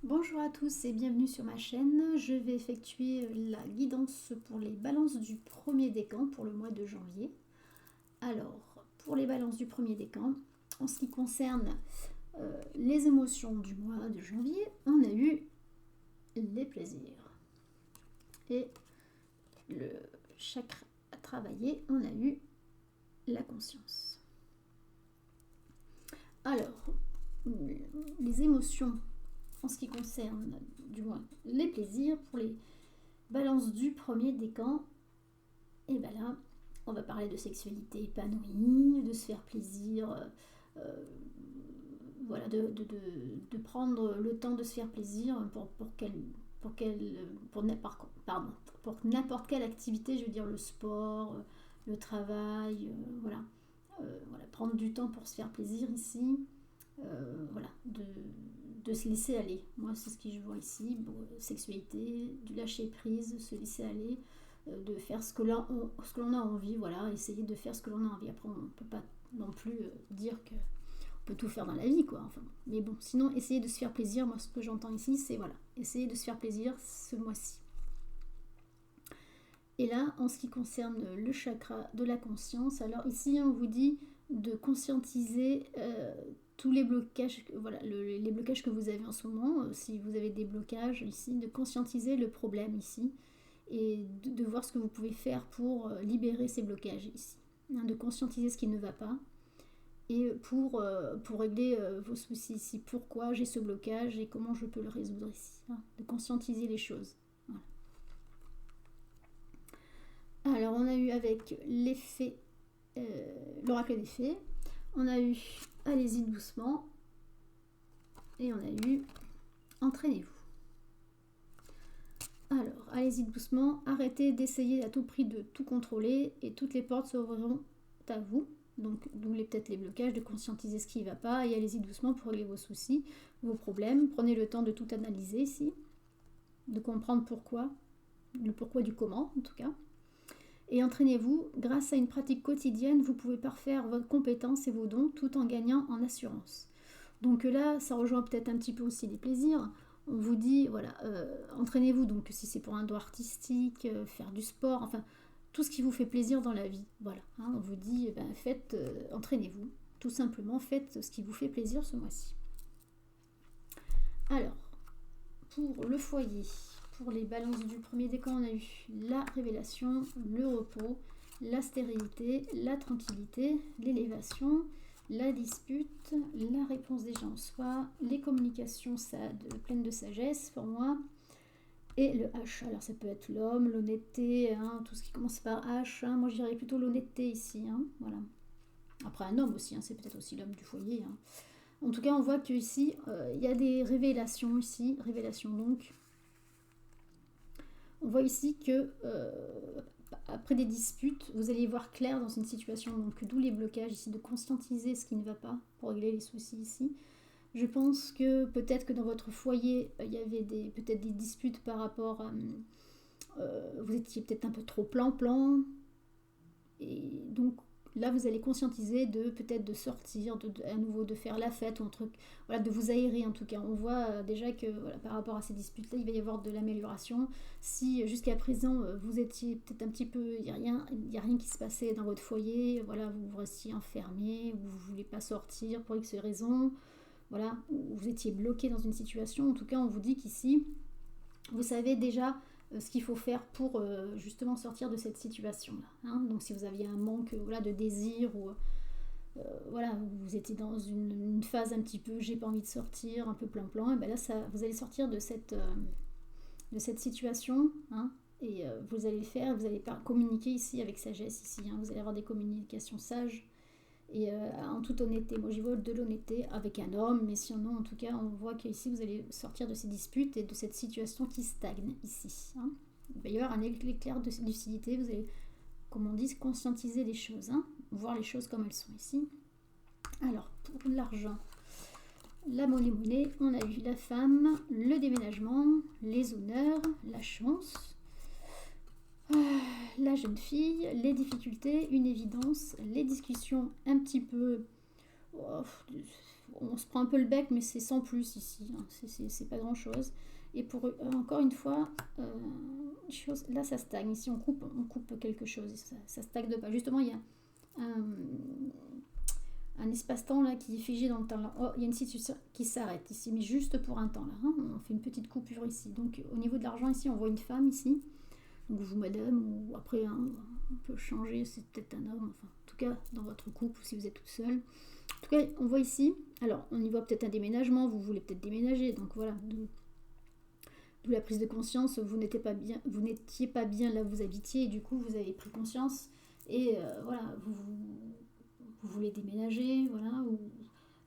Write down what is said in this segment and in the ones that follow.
Bonjour à tous et bienvenue sur ma chaîne. Je vais effectuer la guidance pour les balances du premier décan pour le mois de janvier. Alors, pour les balances du premier décan, en ce qui concerne les émotions du mois de janvier, on a eu les plaisirs. Et le chakra à travailler, on a eu la conscience. Alors, les émotions en ce qui concerne, du moins, les plaisirs, pour les balances du premier décan, et bien là, on va parler de sexualité épanouie, de se faire plaisir, voilà, de prendre le temps de se faire plaisir pour n'importe quelle activité, je veux dire le sport, le travail, voilà, prendre du temps pour se faire plaisir ici. Voilà, de se laisser aller. Moi, c'est ce que je vois ici. Bon, sexualité, du lâcher prise, se laisser aller, de faire ce que l'on a envie. Voilà, essayer de faire ce que l'on a envie. Après, on ne peut pas non plus dire qu'on peut tout faire dans la vie, quoi. Enfin, mais bon, sinon, essayer de se faire plaisir. Moi, ce que j'entends ici, c'est voilà, essayer de se faire plaisir ce mois-ci. Et là, en ce qui concerne le chakra de la conscience, alors ici, on vous dit de conscientiser tous les blocages, voilà, les blocages que vous avez en ce moment, si vous avez des blocages ici, de conscientiser le problème ici et de voir ce que vous pouvez faire pour libérer ces blocages ici, hein, de conscientiser ce qui ne va pas et pour régler vos soucis ici, pourquoi j'ai ce blocage et comment je peux le résoudre ici, hein, de conscientiser les choses. Voilà. Alors on a eu avec l'effet, l'oracle des fées, on a eu allez-y doucement et on a eu entraînez-vous. Alors allez-y doucement, arrêtez d'essayer à tout prix de tout contrôler et toutes les portes s'ouvriront à vous. Donc doublez peut-être les blocages, de conscientiser ce qui ne va pas et allez-y doucement pour régler vos soucis, vos problèmes. Prenez le temps de tout analyser ici, de comprendre pourquoi, le pourquoi du comment en tout cas. Et entraînez-vous, grâce à une pratique quotidienne, vous pouvez parfaire votre compétence et vos dons tout en gagnant en assurance. Donc là, ça rejoint peut-être un petit peu aussi les plaisirs. On vous dit, voilà, entraînez-vous, donc si c'est pour un don artistique, faire du sport, enfin, tout ce qui vous fait plaisir dans la vie. Voilà, hein, on vous dit, faites, entraînez-vous, tout simplement, faites ce qui vous fait plaisir ce mois-ci. Alors, pour le foyer, pour les balances du premier décan, on a eu la révélation, le repos, la stérilité, la tranquillité, l'élévation, la dispute, la réponse déjà en soi, les communications pleines de sagesse pour moi, et le H. Alors ça peut être l'homme, l'honnêteté, hein, tout ce qui commence par H. Hein. Moi je dirais plutôt l'honnêteté ici. Hein, voilà. Après un homme aussi, hein, c'est peut-être aussi l'homme du foyer. Hein. En tout cas, on voit qu'ici, il y a des révélations ici. Révélations donc. On voit ici que après des disputes, vous allez voir clair dans une situation, donc d'où les blocages ici, de conscientiser ce qui ne va pas pour régler les soucis ici. Je pense que peut-être que dans votre foyer, il y avait peut-être des disputes par rapport à... vous étiez peut-être un peu trop plan-plan. Et donc là, vous allez conscientiser de peut-être de sortir, à nouveau de faire la fête ou un truc, voilà, de vous aérer en tout cas. On voit déjà que voilà, par rapport à ces disputes-là, il va y avoir de l'amélioration. Si jusqu'à présent vous étiez peut-être un petit peu, il y a rien qui se passait dans votre foyer, voilà, vous restiez enfermé, vous ne voulez pas sortir pour X raisons, voilà, vous étiez bloqué dans une situation. En tout cas, on vous dit qu'ici, vous savez déjà ce qu'il faut faire pour justement sortir de cette situation-là. Hein. Donc si vous aviez un manque voilà, de désir ou voilà, vous étiez dans une phase un petit peu j'ai pas envie de sortir, un peu plan-plan, et bien là ça, vous allez sortir de cette situation, hein, et vous allez le faire, vous allez communiquer ici avec sagesse, ici, hein, vous allez avoir des communications sages et en toute honnêteté. Moi j'y vois de l'honnêteté avec un homme, mais sinon en tout cas on voit qu'ici vous allez sortir de ces disputes et de cette situation qui stagne ici. Hein. Il va y avoir un éclair de lucidité, vous allez, comme on dit, conscientiser les choses, hein, voir les choses comme elles sont ici. Alors pour l'argent, la monnaie, on a eu la femme, le déménagement, les honneurs, la chance, la jeune fille, les difficultés, une évidence, les discussions un petit peu on se prend un peu le bec, mais c'est sans plus ici, hein. C'est pas grand chose. Et pour encore une fois, là ça stagne. Ici on coupe quelque chose, ça stagne pas. Justement, il y a un espace-temps là qui est figé dans le temps. Là. Oh, il y a une situation qui s'arrête ici, mais juste pour un temps là. Hein. On fait une petite coupure ici. Donc au niveau de l'argent ici, on voit une femme ici. Donc vous madame, ou après hein, on peut changer, c'est peut-être un homme. Enfin, en tout cas dans votre couple ou si vous êtes toute seule. En tout cas, on voit ici. Alors on y voit peut-être un déménagement. Vous voulez peut-être déménager. Donc voilà. D'où la prise de conscience, vous n'étiez pas bien là où vous habitiez, et du coup vous avez pris conscience, et voilà, vous voulez déménager, voilà, ou,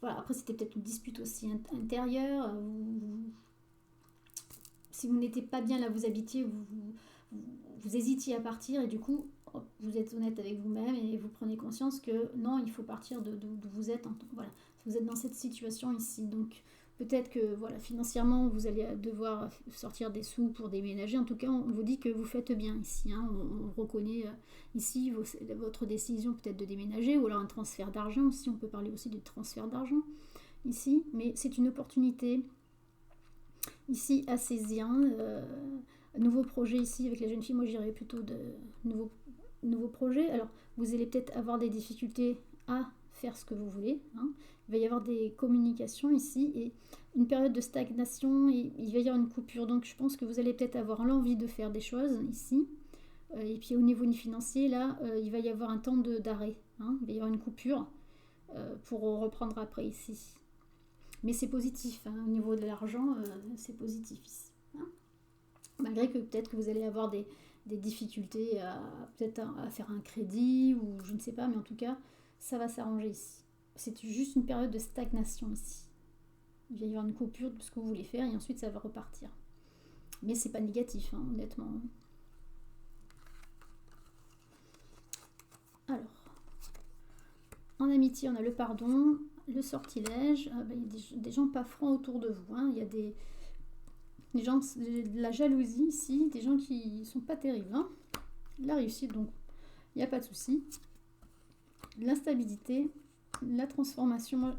voilà. Après c'était peut-être une dispute aussi intérieure, si vous n'étiez pas bien là où vous habitiez, vous hésitiez à partir, et du coup vous êtes honnête avec vous-même, et vous prenez conscience que non, il faut partir d'où vous êtes, voilà, vous êtes dans cette situation ici, donc peut-être que voilà, financièrement, vous allez devoir sortir des sous pour déménager. En tout cas, on vous dit que vous faites bien ici. Hein. On reconnaît ici votre décision peut-être de déménager, ou alors un transfert d'argent aussi. On peut parler aussi de transfert d'argent ici. Mais c'est une opportunité ici à saisir. Nouveau projet ici avec la jeune fille. Moi, j'irais plutôt de nouveau projet. Alors, vous allez peut-être avoir des difficultés à faire ce que vous voulez. Hein. Il va y avoir des communications ici et une période de stagnation, et il va y avoir une coupure. Donc je pense que vous allez peut-être avoir l'envie de faire des choses ici. Et puis au niveau financier, là, il va y avoir un temps d'arrêt. Hein. Il va y avoir une coupure pour reprendre après ici. Mais c'est positif. Hein. Au niveau de l'argent, c'est positif ici. Hein. Malgré que peut-être que vous allez avoir des difficultés peut-être à faire un crédit ou je ne sais pas, mais en tout cas, ça va s'arranger ici. C'est juste une période de stagnation ici. Il va y avoir une coupure de ce que vous voulez faire et ensuite ça va repartir. Mais c'est pas négatif, hein, honnêtement. Alors, en amitié, on a le pardon, le sortilège. Il y a des gens pas francs autour de vous. Hein. Il y a des gens, de la jalousie ici, des gens qui sont pas terribles. Hein. La réussite, donc, il n'y a pas de souci. L'instabilité, la transformation,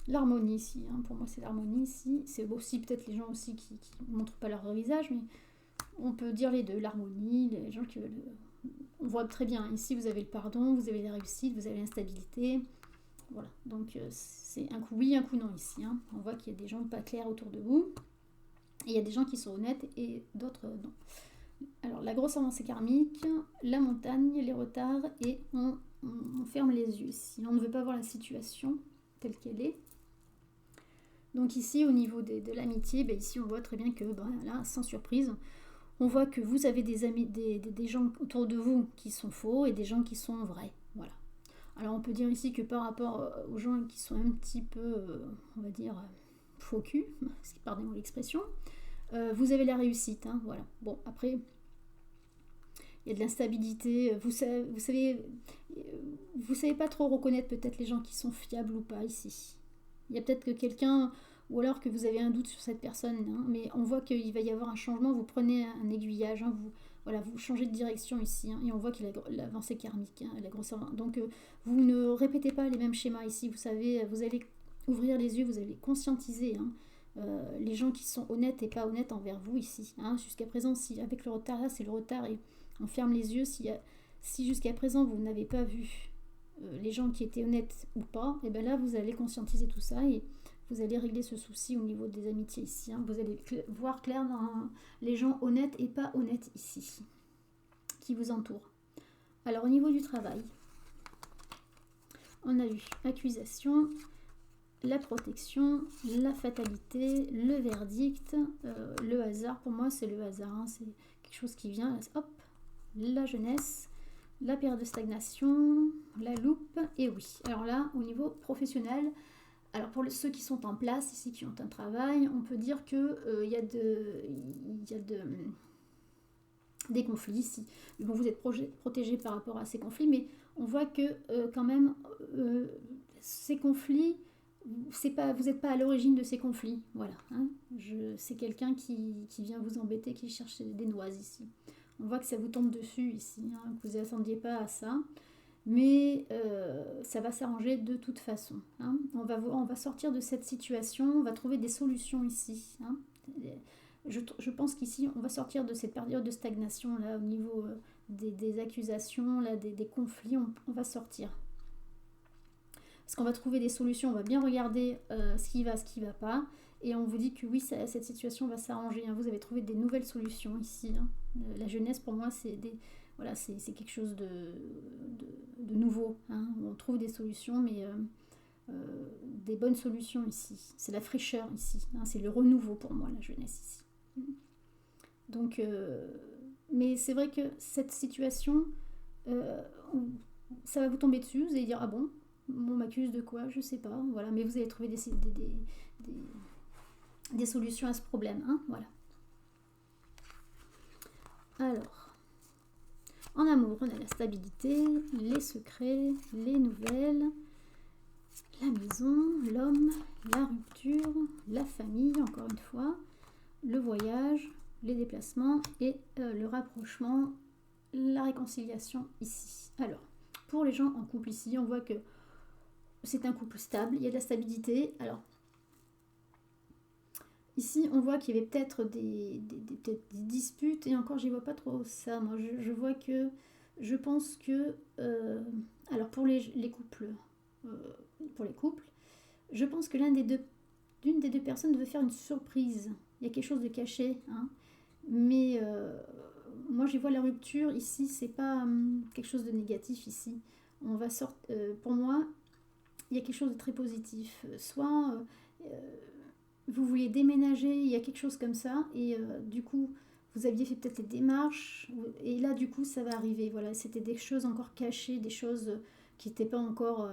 l'harmonie ici. Hein. Pour moi, c'est l'harmonie ici. C'est aussi peut-être les gens aussi qui ne montrent pas leur visage, mais on peut dire les deux. L'harmonie, les gens qui veulent... On voit très bien. Ici, vous avez le pardon, vous avez la réussite, vous avez l'instabilité. Voilà. Donc, c'est un coup oui, un coup non ici. Hein. On voit qu'il y a des gens pas clairs autour de vous. Et il y a des gens qui sont honnêtes et d'autres non. Alors, la grosse avancée karmique, la montagne, les retards, et on ferme les yeux ici. On ne veut pas voir la situation telle qu'elle est. Donc ici, au niveau de l'amitié, ici on voit très bien que, là, sans surprise, on voit que vous avez des gens autour de vous qui sont faux et des gens qui sont vrais. Voilà. Alors on peut dire ici que par rapport aux gens qui sont un petit peu, on va dire, faux cul, pardon l'expression, vous avez la réussite. Hein, voilà. Bon, après... Il y a de l'instabilité, vous savez pas trop reconnaître peut-être les gens qui sont fiables ou pas ici. Il y a peut-être que quelqu'un, ou alors que vous avez un doute sur cette personne, hein, mais on voit qu'il va y avoir un changement, vous prenez un aiguillage, hein, vous changez de direction ici, hein, et on voit qu'il y a l'avancée karmique, hein, la grosse avancée. Donc vous ne répétez pas les mêmes schémas ici, vous savez, vous allez ouvrir les yeux, vous allez conscientiser, hein, les gens qui sont honnêtes et pas honnêtes envers vous ici. Hein. Jusqu'à présent, si avec le retard là, c'est le retard et on ferme les yeux. Si jusqu'à présent vous n'avez pas vu les gens qui étaient honnêtes ou pas, et bien là vous allez conscientiser tout ça et vous allez régler ce souci au niveau des amitiés ici. Hein. Vous allez voir clair dans les gens honnêtes et pas honnêtes ici, qui vous entourent. Alors au niveau du travail, on a eu accusation, la protection, la fatalité, le verdict, le hasard. Pour moi c'est le hasard, hein. C'est quelque chose qui vient, hop, la jeunesse, la période de stagnation, la loupe, et oui. Alors là, au niveau professionnel, alors pour ceux qui sont en place ici, qui ont un travail, on peut dire que y a des conflits ici. Bon, vous êtes protégé par rapport à ces conflits, mais on voit que quand même ces conflits, vous n'êtes pas à l'origine de ces conflits. Voilà. Hein. C'est quelqu'un qui vient vous embêter, qui cherche des noises ici. On voit que ça vous tombe dessus ici, hein, que vous ne attendiez pas à ça. mais ça va s'arranger de toute façon. Hein. On va sortir de cette situation, on va trouver des solutions ici. Hein. Je pense qu'ici, on va sortir de cette période de stagnation, là, au niveau des accusations, là, des conflits, on va sortir. Parce qu'on va trouver des solutions, on va bien regarder ce qui va pas, et on vous dit que oui, cette situation va s'arranger. Hein. Vous avez trouvé des nouvelles solutions ici. Hein. La jeunesse, pour moi, c'est voilà, c'est quelque chose de nouveau. Hein. On trouve des solutions, mais des bonnes solutions ici. C'est la fraîcheur ici. Hein. C'est le renouveau pour moi, la jeunesse ici. Donc, mais c'est vrai que cette situation, ça va vous tomber dessus, vous allez dire, ah bon, on m'accuse de quoi, je sais pas, voilà, mais vous allez trouver des solutions à ce problème, hein, voilà. Alors, en amour, on a la stabilité, les secrets, les nouvelles, la maison, l'homme, la rupture, la famille, encore une fois, le voyage, les déplacements et le rapprochement, la réconciliation ici. Alors, pour les gens en couple ici, on voit que c'est un couple stable, il y a de la stabilité. Alors, ici, on voit qu'il y avait peut-être des disputes, et encore, j'y vois pas trop ça. Moi, je vois que, je pense que, alors pour les couples, je pense que d'une des deux personnes veut faire une surprise. Il y a quelque chose de caché, hein. Mais moi, j'y vois la rupture ici, c'est pas quelque chose de négatif ici. On va sortir, pour moi, il y a quelque chose de très positif. Soit vous vouliez déménager, il y a quelque chose comme ça, et du coup, vous aviez fait peut-être les démarches, et là, du coup, ça va arriver. Voilà, c'était des choses encore cachées, des choses qui n'étaient pas encore,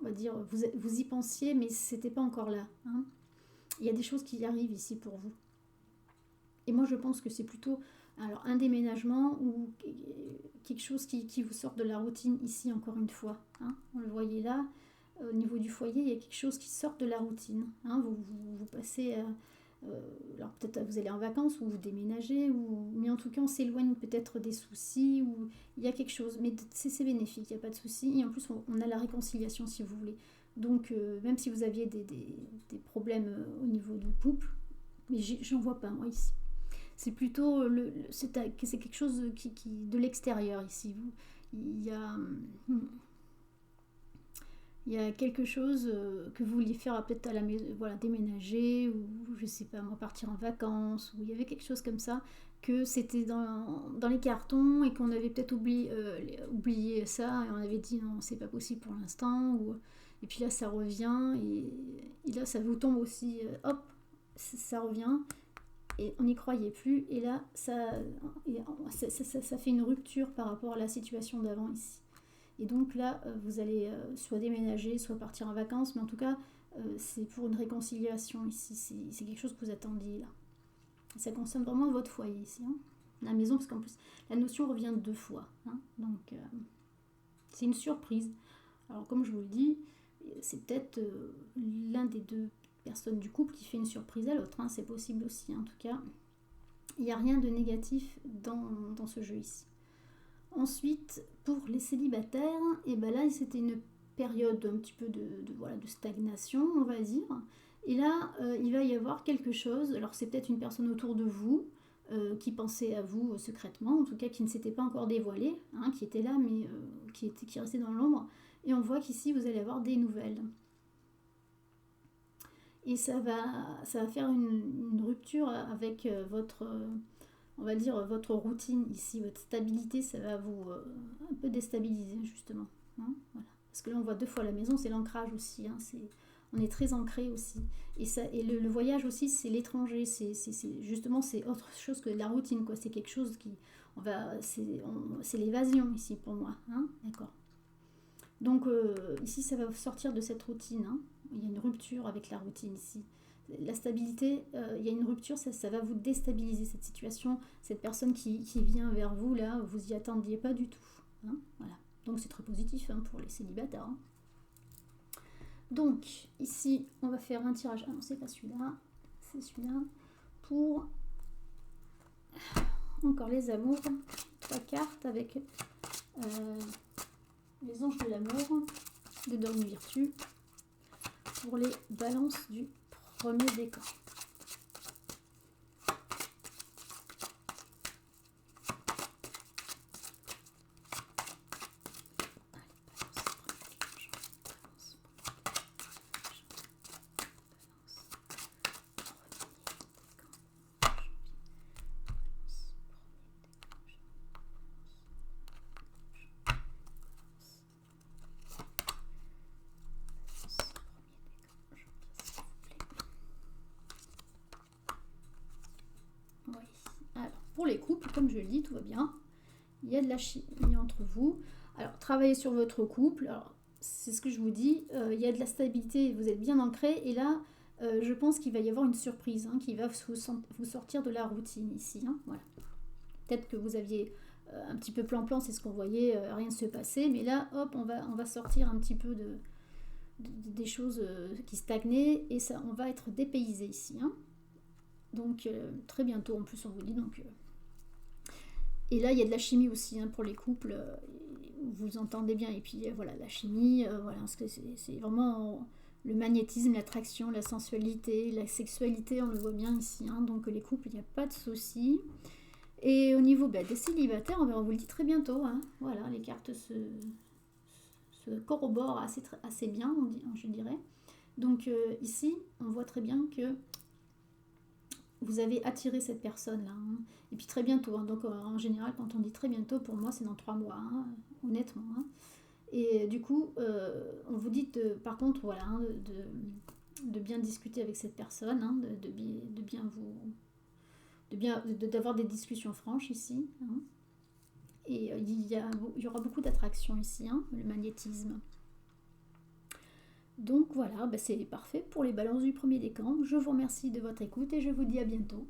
on va dire, vous y pensiez, mais c'était pas encore là. Hein. Il y a des choses qui arrivent ici pour vous. Et moi, je pense que c'est plutôt alors, un déménagement ou quelque chose qui vous sort de la routine ici, encore une fois. Hein. Vous le voyez là. Au niveau du foyer, il y a quelque chose qui sort de la routine. Hein. Vous passez, alors peut-être vous allez en vacances ou vous déménagez, mais en tout cas on s'éloigne peut-être des soucis, ou il y a quelque chose, mais c'est bénéfique, il n'y a pas de souci. Et en plus on a la réconciliation si vous voulez. Donc même si vous aviez des problèmes au niveau du couple, mais j'en vois pas moi ici. C'est plutôt, c'est quelque chose qui de l'extérieur ici. Il y a... Il y a quelque chose que vous vouliez faire peut-être à la maison, voilà, déménager, ou je sais pas moi, partir en vacances, ou il y avait quelque chose comme ça, que c'était dans les cartons et qu'on avait peut-être oublié ça, et on avait dit non, c'est pas possible pour l'instant, et puis là ça revient, et là ça vous tombe aussi, hop, ça revient, et on n'y croyait plus, et là ça fait une rupture par rapport à la situation d'avant ici. Et donc là, vous allez soit déménager, soit partir en vacances, mais en tout cas, c'est pour une réconciliation ici. C'est quelque chose que vous attendiez là. Ça concerne vraiment votre foyer ici, hein. La maison, parce qu'en plus, la notion revient 2 fois. Hein. Donc, c'est une surprise. Alors, comme je vous le dis, c'est peut-être l'un des deux personnes du couple qui fait une surprise à l'autre. Hein. C'est possible aussi, en tout cas. Il n'y a rien de négatif dans ce jeu ici. Ensuite, pour les célibataires, et ben là, c'était une période un petit peu de stagnation, on va dire. Et là, il va y avoir quelque chose. Alors, c'est peut-être une personne autour de vous qui pensait à vous secrètement, en tout cas qui ne s'était pas encore dévoilée, hein, qui était là, mais qui restait dans l'ombre. Et on voit qu'ici, vous allez avoir des nouvelles. Et ça va faire une rupture avec votre... on va dire votre routine ici, votre stabilité, ça va vous un peu déstabiliser justement. Hein, voilà. Parce que là on voit 2 fois la maison, c'est l'ancrage aussi. Hein, on est très ancré aussi. Et le voyage aussi, c'est l'étranger. Justement, c'est autre chose que la routine, quoi. C'est quelque chose qui... c'est l'évasion ici pour moi. Hein, d'accord. Donc ici, ça va sortir de cette routine. Hein. Il y a une rupture avec la routine ici. La stabilité, il y a une rupture, ça va vous déstabiliser cette situation, cette personne qui vient vers vous, là, vous y attendiez pas du tout. Hein, voilà. Donc c'est très positif hein, pour les célibataires. Hein. Donc ici, on va faire un tirage. Ah non, c'est pas celui-là, c'est celui-là. Pour encore les amours, 3 cartes avec les anges de l'amour de Dorme Virtue pour les balances du premier décan. Pour les couples, comme je le dis, tout va bien. Il y a de la chimie entre vous. Alors, travaillez sur votre couple. Alors, c'est ce que je vous dis. Il y a de la stabilité, vous êtes bien ancré. Et là, je pense qu'il va y avoir une surprise qui va vous sortir de la routine ici. Voilà. Peut-être que vous aviez un petit peu plan-plan, c'est ce qu'on voyait, rien ne se passait. Mais là, hop, on va sortir un petit peu des choses qui stagnaient. Et ça, on va être dépaysé ici. Donc, très bientôt, en plus, on vous dit. Donc, et là, il y a de la chimie aussi pour les couples. Vous entendez bien. Et puis, voilà, la chimie, voilà, c'est vraiment le magnétisme, l'attraction, la sensualité, la sexualité, on le voit bien ici. Donc, les couples, il n'y a pas de souci. Et au niveau des célibataires, on vous le dit très bientôt. Voilà, les cartes se corroborent assez bien, je dirais. Donc, ici, on voit très bien que vous avez attiré cette personne-là. Et puis très bientôt. Donc en général, quand on dit très bientôt, pour moi, c'est dans 3 mois, honnêtement. Et du coup, on vous dit, par contre, voilà, de bien discuter avec cette personne, d'avoir des discussions franches ici. Et il y aura beaucoup d'attraction ici, le magnétisme. Donc voilà, c'est parfait pour les balances du premier décan. Je vous remercie de votre écoute et je vous dis à bientôt.